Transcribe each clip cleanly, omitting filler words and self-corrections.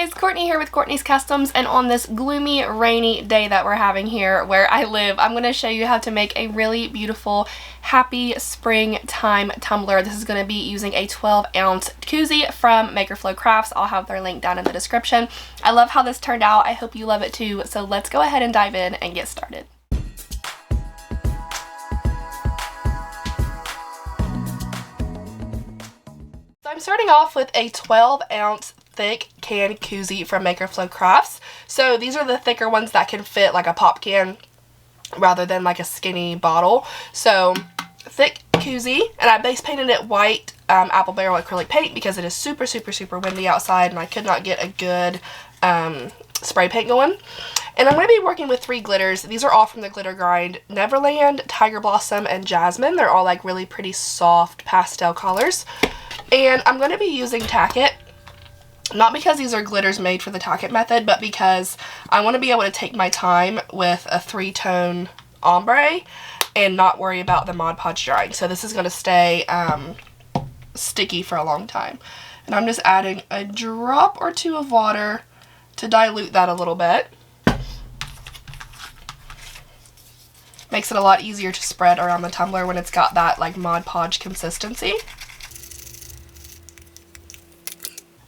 guys, Courtney here with Courtney's Customs, and on this gloomy, rainy day that we're having here where I live, I'm going to show you how to make a really beautiful, happy springtime tumbler. This is going to be using a 12-ounce koozie from Maker Flow Crafts. I'll have their link down in the description. I love how this turned out. I hope you love it too, so let's go ahead and dive in and get started. So I'm starting off with a 12-ounce thick can koozie from Maker Flow Crafts. So these are the thicker ones that can fit like a pop can rather than like a skinny bottle. So thick koozie, and I base painted it white apple barrel acrylic paint because it is super windy outside and I could not get a good spray paint going. And I'm going to be working with 3 glitters. These are all from the glitter grind: Neverland, Tiger Blossom, and Jasmine. They're all like really pretty soft pastel colors. And I'm going to be using Tack-It. Not because these are glitters made for the Tack-It method, but because I want to be able to take my time with a 3-tone ombre and not worry about the Mod Podge drying. So this is going to stay sticky for a long time. And I'm just adding a drop or 2 of water to dilute that a little bit. Makes it a lot easier to spread around the tumbler when it's got that like Mod Podge consistency.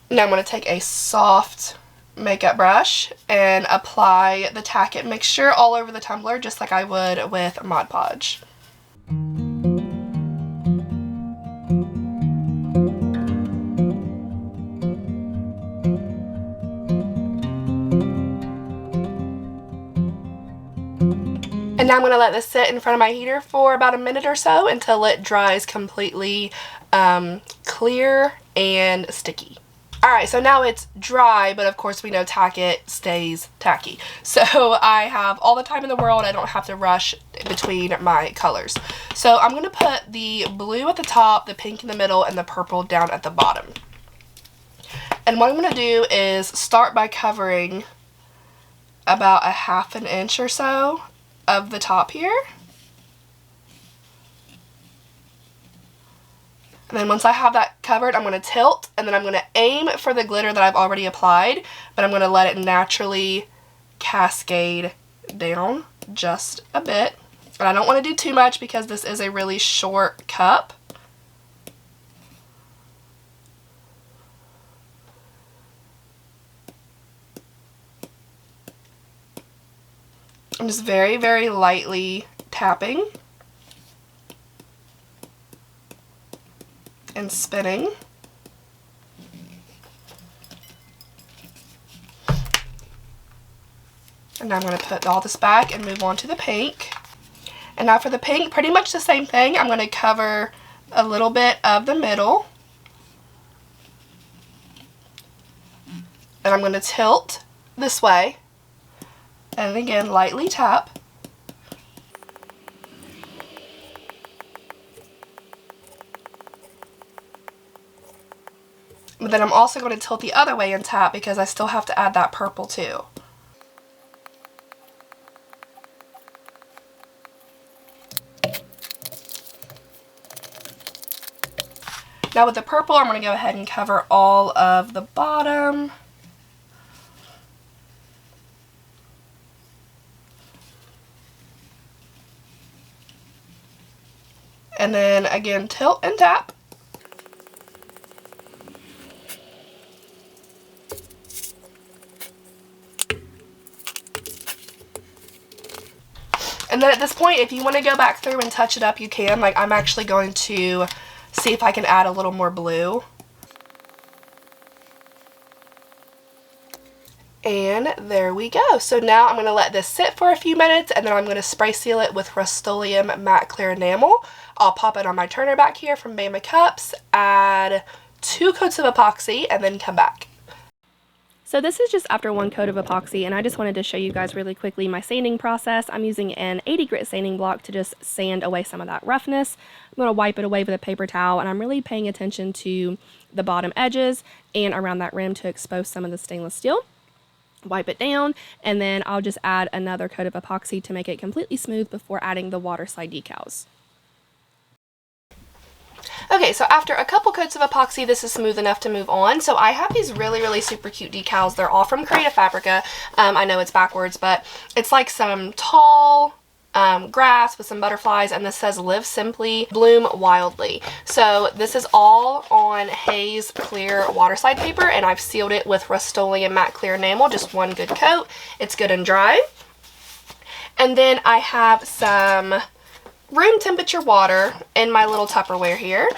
Now I'm going to take a soft makeup brush and apply the Tack-It mixture all over the tumbler just like I would with Mod Podge. And now I'm going to let this sit in front of my heater for about a minute or so until it dries completely clear and sticky. Alright, so now it's dry, but of course we know Tack-It stays tacky. So I have all the time in the world. I don't have to rush between my colors. So I'm going to put the blue at the top, the pink in the middle, and the purple down at the bottom. And what I'm going to do is start by covering about a ½ inch or so of the top here. And then once I have that covered, I'm going to tilt, and then I'm going to aim for the glitter that I've already applied, but I'm going to let it naturally cascade down just a bit. And I don't want to do too much because this is a really short cup. I'm just very lightly tapping and spinning. And now I'm going to put all this back and move on to the pink. And now for the pink, pretty much the same thing. I'm going to cover a little bit of the middle. And I'm going to tilt this way. And again, lightly tap. But then I'm also going to tilt the other way and tap because I still have to add that purple too. Now with the purple, I'm going to go ahead and cover all of the bottom. And then again, tilt and tap. And then at this point, if you want to go back through and touch it up, you can. Like, I'm actually going to see if I can add a little more blue. And there we go. So now I'm going to let this sit for a few minutes, and then I'm going to spray seal it with Rust-Oleum Matte Clear Enamel. I'll pop it on my turner back here from Bama Cups, add 2 coats of epoxy, and then come back. So this is just after 1 coat of epoxy, and I just wanted to show you guys really quickly my sanding process. I'm using an 80 grit sanding block to just sand away some of that roughness. I'm going to wipe it away with a paper towel, and I'm really paying attention to the bottom edges and around that rim to expose some of the stainless steel. Wipe it down, and then I'll just add another coat of epoxy to make it completely smooth before adding the water slide decals. Okay, so after a couple coats of epoxy, this is smooth enough to move on. So I have these really super cute decals. They're all from Creative Fabrica. I know it's backwards, but it's like some tall grass with some butterflies, and this says live simply, bloom wildly. So this is all on Haze clear water slide paper, and I've sealed it with Rust-Oleum matte clear enamel, just one good coat. It's good and dry. And then I have some room temperature water in my little Tupperware here.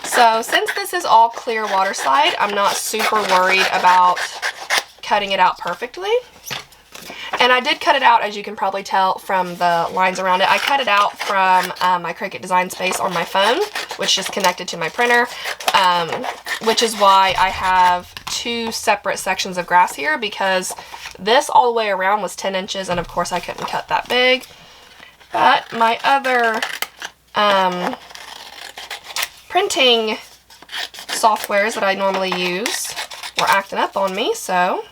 So since this is all clear water slide, I'm not super worried about cutting it out perfectly. And I did cut it out, as you can probably tell from the lines around it. I cut it out from my Cricut Design Space on my phone, which is connected to my printer, which is why I have two separate sections of grass here, because this all the way around was 10 inches, and of course I couldn't cut that big. But my other printing softwares that I normally use were acting up on me, so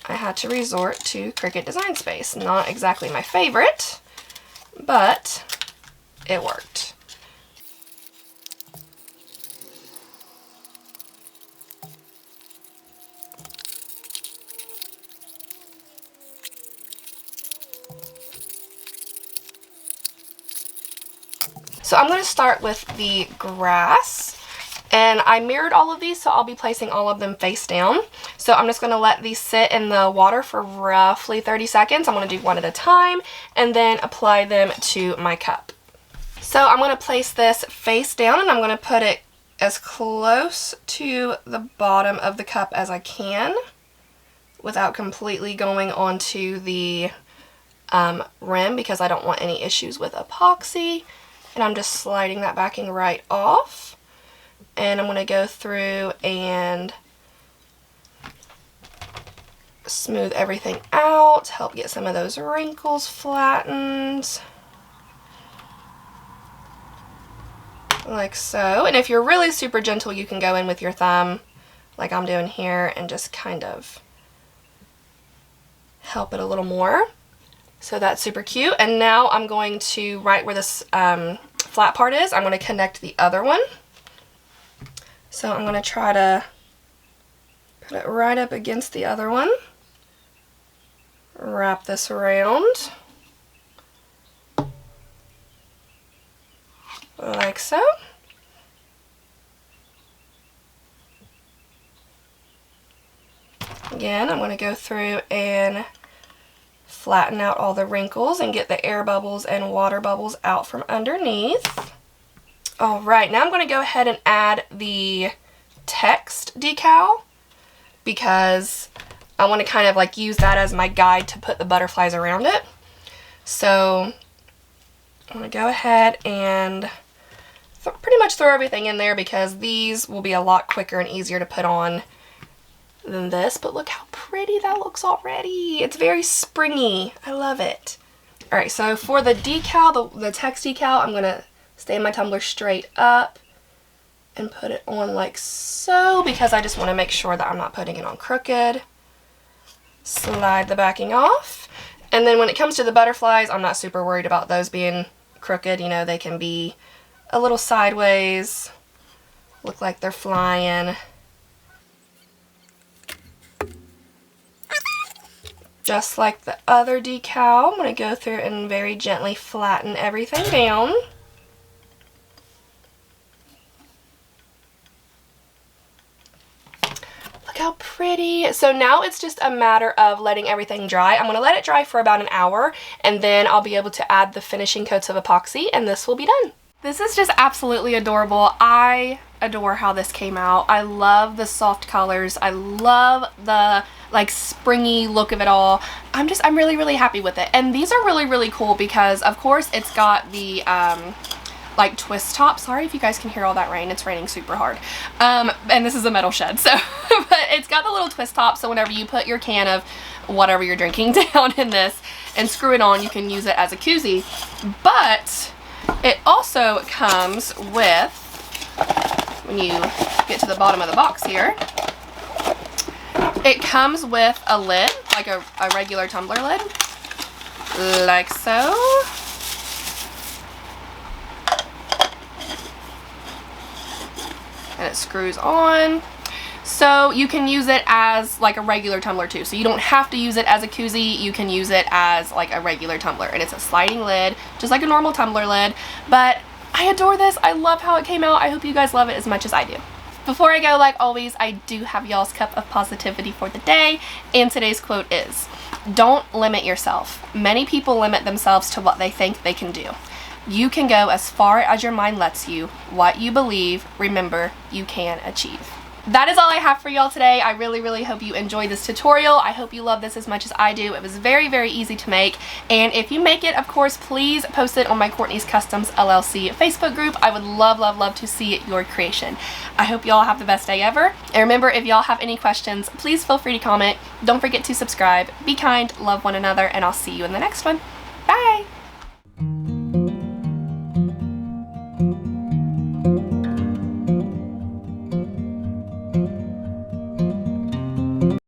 I had to resort to Cricut Design Space. Not exactly my favorite, but it worked. So I'm going to start with the grass. And I mirrored all of these, so I'll be placing all of them face down. So I'm just going to let these sit in the water for roughly 30 seconds. I'm going to do one at a time and then apply them to my cup. So I'm going to place this face down, and I'm going to put it as close to the bottom of the cup as I can without completely going onto the rim, because I don't want any issues with epoxy. And I'm just sliding that backing right off. And I'm going to go through and smooth everything out, help get some of those wrinkles flattened. Like so. And if you're really super gentle, you can go in with your thumb, like I'm doing here, and just kind of help it a little more. So that's super cute. And now I'm going to, right where this flat part is, I'm going to connect the other one. So I'm going to try to put it right up against the other one. Wrap this around. Like so. Again, I'm going to go through and flatten out all the wrinkles and get the air bubbles and water bubbles out from underneath. Alright, now I'm going to go ahead and add the text decal, because I want to kind of like use that as my guide to put the butterflies around it. So I'm going to go ahead and pretty much throw everything in there, because these will be a lot quicker and easier to put on than this. But look how pretty that looks already. It's very springy. I love it. Alright, so for the decal, the text decal, I'm going to stand my tumbler straight up and put it on like so, because I just want to make sure that I'm not putting it on crooked. Slide the backing off. And then when it comes to the butterflies, I'm not super worried about those being crooked. You know, they can be a little sideways, look like they're flying. Just like the other decal, I'm going to go through and very gently flatten everything down. Look how pretty. So now it's just a matter of letting everything dry. I'm going to let it dry for about an hour, and then I'll be able to add the finishing coats of epoxy, and this will be done. This is just absolutely adorable. I adore how this came out. I love the soft colors. I love the like springy look of it all. I'm really happy with it. And these are really cool because of course it's got the like twist top. Sorry if you guys can hear all that rain. It's raining super hard. And this is a metal shed, so but it's got the little twist top, so whenever you put your can of whatever you're drinking down in this and screw it on, you can use it as a koozie. But it also comes with, when you get to the bottom of the box here, it comes with a lid, like a regular tumbler lid, like so. and it screws on. So you can use it as like a regular tumbler too. So you don't have to use it as a koozie. You can use it as like a regular tumbler. And it's a sliding lid, just like a normal tumbler lid. But I adore this. I love how it came out. I hope you guys love it as much as I do. Before I go, like always, I do have y'all's cup of positivity for the day. And today's quote is, don't limit yourself. Many people limit themselves to what they think they can do. You can go as far as your mind lets you. What you believe, remember, you can achieve. That is all I have for y'all today. I really hope you enjoyed this tutorial. I hope you love this as much as I do. It was very easy to make. And if you make it, of course, please post it on my Courtney's Customs LLC Facebook group. I would love to see your creation. I hope y'all have the best day ever. And remember, if y'all have any questions, please feel free to comment. Don't forget to subscribe. Be kind, love one another, and I'll see you in the next one.